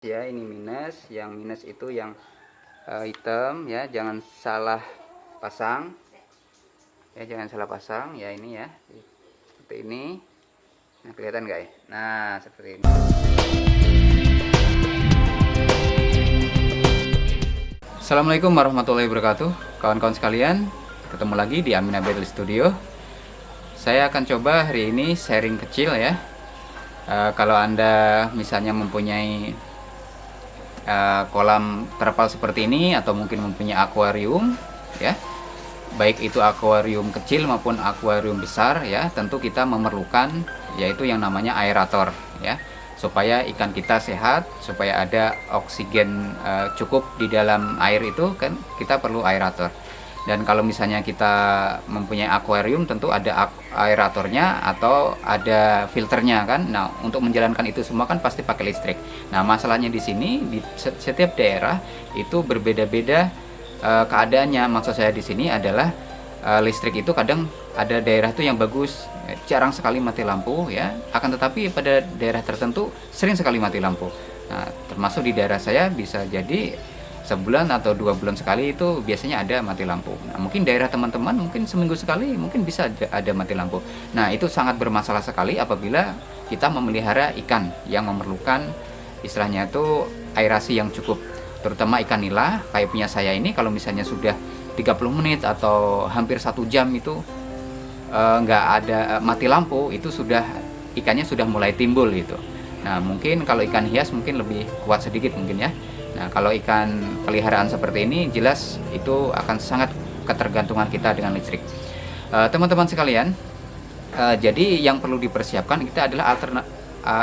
Ya, ini minus. Yang minus itu yang hitam ya, jangan salah pasang ya, jangan salah pasang ya. Ini ya seperti ini. Nah, kelihatan nggak ya? Nah, seperti ini. Assalamualaikum warahmatullahi wabarakatuh, kawan-kawan sekalian. Ketemu lagi di Amina Battle Studio. Saya akan coba hari ini sharing kecil ya. Kalau Anda misalnya mempunyai kolam terpal seperti ini, atau mungkin mempunyai akuarium ya, baik itu akuarium kecil maupun akuarium besar ya, tentu kita memerlukan yaitu yang namanya aerator ya, supaya ikan kita sehat, supaya ada oksigen cukup di dalam air itu kan kita perlu aerator. Dan kalau misalnya kita mempunyai akuarium, tentu ada aeratornya atau ada filternya kan. Nah, untuk menjalankan itu semua kan pasti pakai listrik. Nah, masalahnya di sini di setiap daerah itu berbeda-beda keadaannya. Maksud saya di sini adalah listrik itu kadang ada daerah tuh yang bagus, jarang sekali mati lampu ya. Akan tetapi pada daerah tertentu sering sekali mati lampu. Nah, termasuk di daerah saya bisa jadi sebulan atau 2 bulan sekali itu biasanya ada mati lampu. Nah, mungkin daerah teman-teman mungkin seminggu sekali mungkin bisa ada mati lampu. Nah, itu sangat bermasalah sekali apabila kita memelihara ikan yang memerlukan istilahnya itu aerasi yang cukup, terutama ikan nila kayak punya saya ini. Kalau misalnya sudah 30 menit atau hampir 1 jam itu nggak ada mati lampu, itu sudah ikannya sudah mulai timbul gitu. Nah, mungkin kalau ikan hias mungkin lebih kuat sedikit mungkin ya. Nah, kalau ikan peliharaan seperti ini jelas itu akan sangat ketergantungan kita dengan listrik. Teman-teman sekalian, jadi yang perlu dipersiapkan kita adalah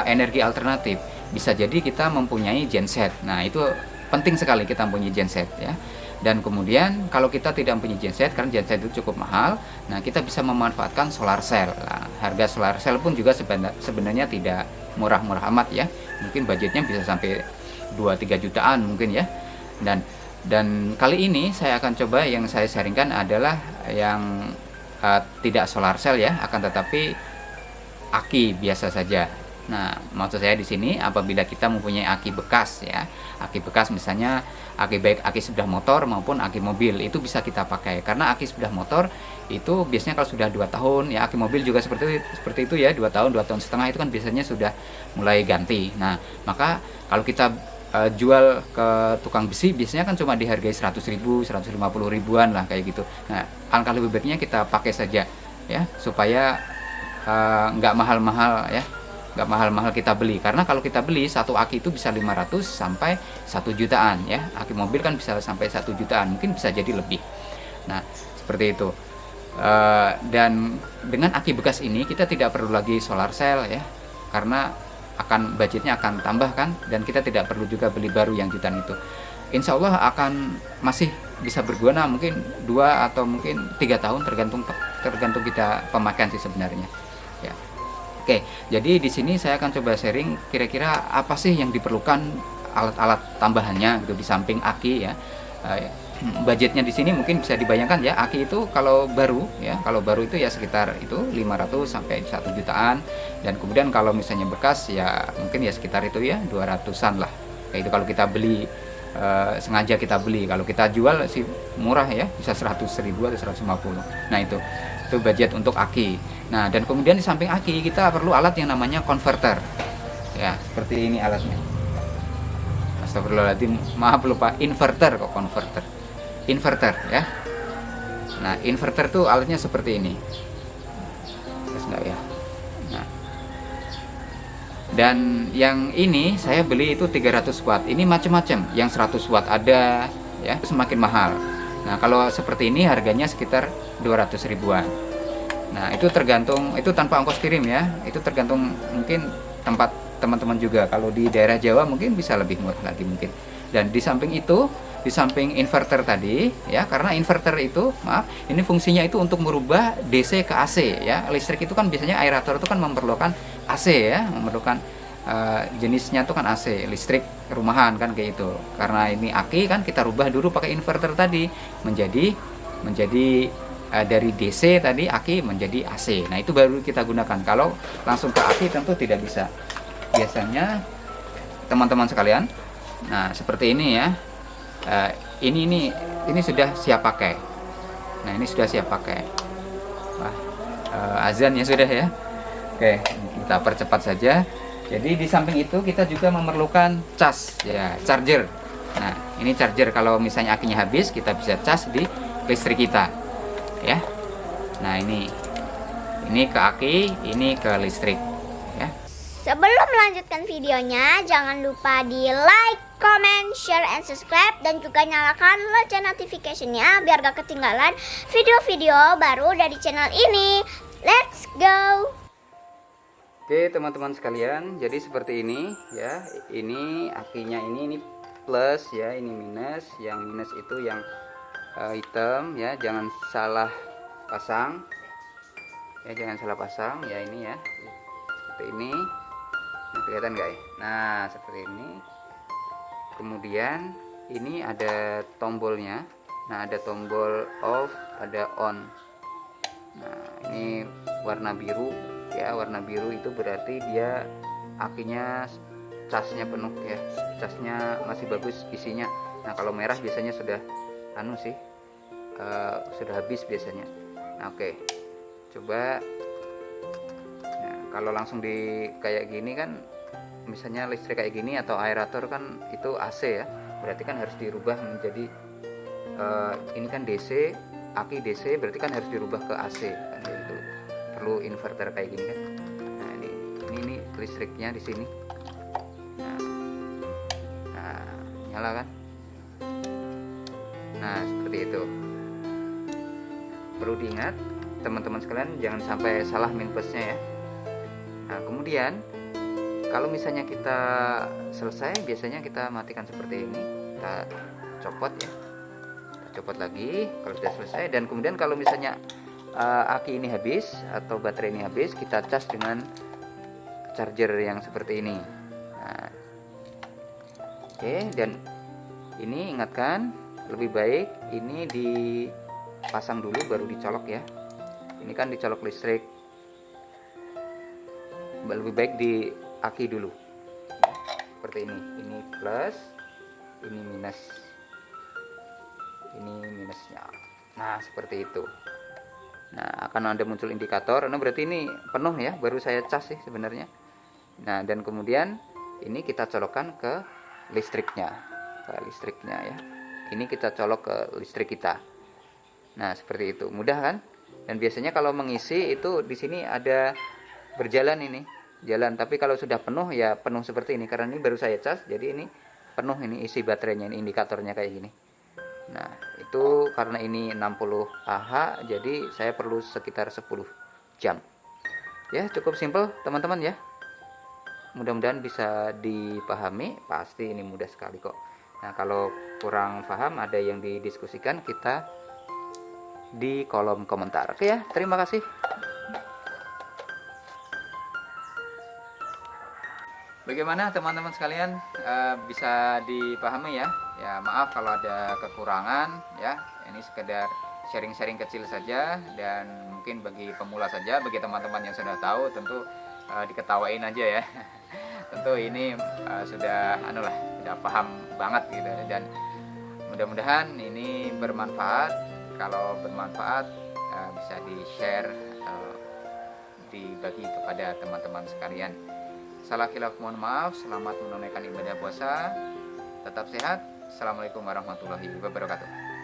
energi alternatif. Bisa jadi kita mempunyai genset. Nah, itu penting sekali kita mempunyai genset ya. Dan kemudian kalau kita tidak mempunyai genset, karena genset itu cukup mahal, nah kita bisa memanfaatkan solar cell. Nah, harga solar cell pun juga sebenarnya tidak murah-murah amat ya. Mungkin budgetnya bisa sampai 2-3 jutaan mungkin ya. Dan kali ini saya akan coba, yang saya sharingkan adalah yang tidak solar cell ya, akan tetapi aki biasa saja. Nah, maksud saya di sini apabila kita mempunyai aki bekas ya, aki bekas misalnya aki baik aki sepeda motor maupun aki mobil, itu bisa kita pakai. Karena aki sepeda motor itu biasanya kalau sudah 2 tahun ya, aki mobil juga seperti itu ya, 2 tahun 2,5 tahun itu kan biasanya sudah mulai ganti. Nah, maka kalau kita jual ke tukang besi biasanya kan cuma dihargai 100.000, 150 ribuan lah kayak gitu. Nah, alangkah lebih baiknya kita pakai saja ya, supaya nggak mahal-mahal ya, nggak mahal-mahal kita beli. Karena kalau kita beli satu aki itu bisa 500 sampai 1 jutaan ya. Aki mobil kan bisa sampai 1 jutaan, mungkin bisa jadi lebih. Nah, seperti itu. Dan dengan aki bekas ini kita tidak perlu lagi solar cell ya, karena budgetnya akan tambah kan, dan kita tidak perlu juga beli baru yang jutaan itu. Insya Allah akan masih bisa berguna mungkin 2 atau mungkin 3 tahun, tergantung kita pemakaian sih sebenarnya ya. Oke, jadi di sini saya akan coba sharing kira-kira apa sih yang diperlukan alat-alat tambahannya gitu di samping aki ya. Budgetnya di sini mungkin bisa dibayangkan ya, aki itu kalau baru itu ya sekitar itu 500 sampai 1 jutaan. Dan kemudian kalau misalnya bekas ya mungkin ya sekitar itu ya 200-an lah. Kayak itu kalau kita beli sengaja kita beli. Kalau kita jual sih murah ya, bisa 100.000 atau 150. Nah, itu budget untuk aki. Nah, dan kemudian di samping aki kita perlu alat yang namanya converter. Ya, seperti ini alatnya. Astagfirullahaladzim, maaf lupa, inverter kok, inverter ya. Nah, inverter tuh alatnya seperti ini. Terus enggak ya? Nah. Dan yang ini saya beli itu 300 watt. Ini macam-macam, yang 100 watt ada ya, itu semakin mahal. Nah, kalau seperti ini harganya sekitar 200 ribuan. Nah, itu tergantung, itu tanpa ongkos kirim ya. Itu tergantung mungkin tempat teman-teman juga. Kalau di daerah Jawa mungkin bisa lebih murah lagi mungkin. Dan di samping itu, di samping inverter tadi ya, karena inverter itu ini fungsinya itu untuk merubah DC ke AC ya. Listrik itu kan biasanya aerator itu kan memerlukan AC ya, memerlukan jenisnya itu kan AC, listrik rumahan kan kayak itu. Karena ini aki kan kita rubah dulu pakai inverter tadi menjadi dari DC tadi aki menjadi AC. Nah, itu baru kita gunakan. Kalau langsung ke aki tentu tidak bisa. Biasanya teman-teman sekalian, Nah, seperti ini ya. Ini sudah siap pakai. Nah, ini sudah siap pakai. Wah, azan ya sudah ya. Oke, kita percepat saja. Jadi di samping itu kita juga memerlukan cas ya, charger. Nah, ini charger kalau misalnya akinya habis, kita bisa cas di listrik kita. Ya. Nah, ini ke aki, ini ke listrik ya. Sebelum melanjutkan videonya, jangan lupa di like, comment, share, and subscribe, dan juga nyalakan lonceng notification-nya biar gak ketinggalan video-video baru dari channel ini. Let's go! Oke teman-teman sekalian, jadi seperti ini ya. Ini akinya ini plus ya, ini minus. Yang minus itu yang hitam ya, jangan salah pasang ya, jangan salah pasang ya. Ini ya, seperti ini. Nah, kelihatan guys. Nah, seperti ini. Kemudian ini ada tombolnya. Nah, ada tombol off, ada on. Nah, ini warna biru ya. Warna biru itu berarti dia akinya casnya penuh ya. Casnya masih bagus isinya. Nah, kalau merah biasanya sudah sudah habis biasanya. Nah, oke. Coba. Nah, kalau langsung di kayak gini kan, misalnya listrik kayak gini atau aerator kan itu AC ya, berarti kan harus dirubah menjadi ini kan DC, aki DC, berarti kan harus dirubah ke AC kan, itu perlu inverter kayak gini kan. Nah, ini listriknya di sini. Nah, nyala kan. Nah, seperti itu. Perlu diingat teman-teman sekalian, jangan sampai salah minusnya ya. Nah, kemudian kalau misalnya kita selesai, biasanya kita matikan seperti ini. Kita copot ya. Kita copot lagi kalau sudah selesai. Dan kemudian kalau misalnya aki ini habis atau baterai ini habis, kita cas dengan charger yang seperti ini. Nah, oke, dan ini ingatkan, lebih baik ini dipasang dulu baru dicolok ya. Ini kan dicolok listrik, lebih baik di aki dulu seperti ini plus, ini minus, ini minusnya. Nah, seperti itu. Nah, akan ada muncul indikator. Nah, berarti ini penuh ya, baru saya cas sih sebenarnya. Nah, dan kemudian ini kita colokkan ke listriknya ya. Ini kita colok ke listrik kita. Nah, seperti itu. Mudah kan? Dan biasanya kalau mengisi itu di sini ada berjalan ini, jalan. Tapi kalau sudah penuh ya penuh seperti ini, karena ini baru saya cas, jadi ini penuh, ini isi baterainya, ini indikatornya kayak gini. Nah, itu karena ini 60 Ah, jadi saya perlu sekitar 10 jam. Ya, cukup simpel teman-teman ya. Mudah-mudahan bisa dipahami, pasti ini mudah sekali kok. Nah, kalau kurang paham, ada yang didiskusikan, kita di kolom komentar. Oke ya, terima kasih. Bagaimana teman-teman sekalian, bisa dipahami ya? Ya, maaf kalau ada kekurangan ya. Ini sekedar sharing-sharing kecil saja, dan mungkin bagi pemula saja. Bagi teman-teman yang sudah tahu tentu diketawain aja ya. Tentu ini sudah sudah paham banget gitu, dan mudah-mudahan ini bermanfaat. Kalau bermanfaat bisa di-share atau dibagi kepada teman-teman sekalian. Salah khilaf mohon maaf. Selamat menunaikan ibadah puasa. Tetap sehat. Assalamualaikum warahmatullahi wabarakatuh.